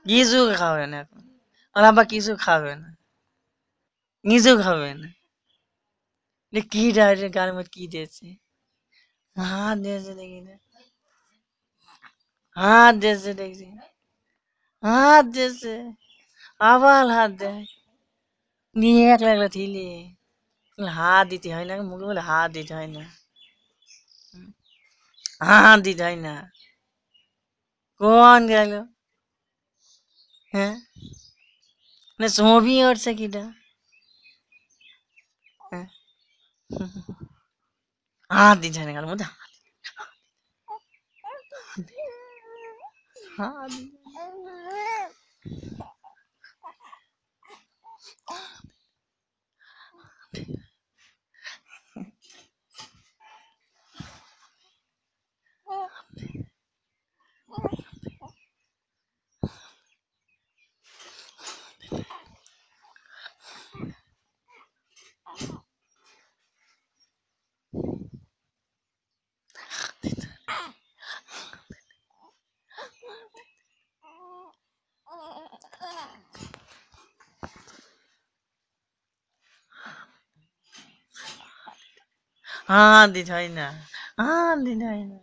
কিছু খাবে না এখন। ওর আব্বা কিছু খাবে না, কিছু খাবে না। কি ডাইরেক্ট গালের মধ্যে কি দিয়েছে? হাত দিয়েছে দেখি না, হাত দিয়েছে দেখছি, হাত দিয়েছে, আবার হাত দেয়, নিয়ে একলা একলা ঠিলে হাত দিতে হয় না, মুখে বলে হাত দিতে হয় না, হাত দিতে হয় না। কোন গেল? হ্যাঁ, না ছবি উঠছে কিটা? হ্যাঁ, হাত দিতে হয় না গালের মধ্যে, হাত হাত দিতে হয় না, হাত দিতে হয় না।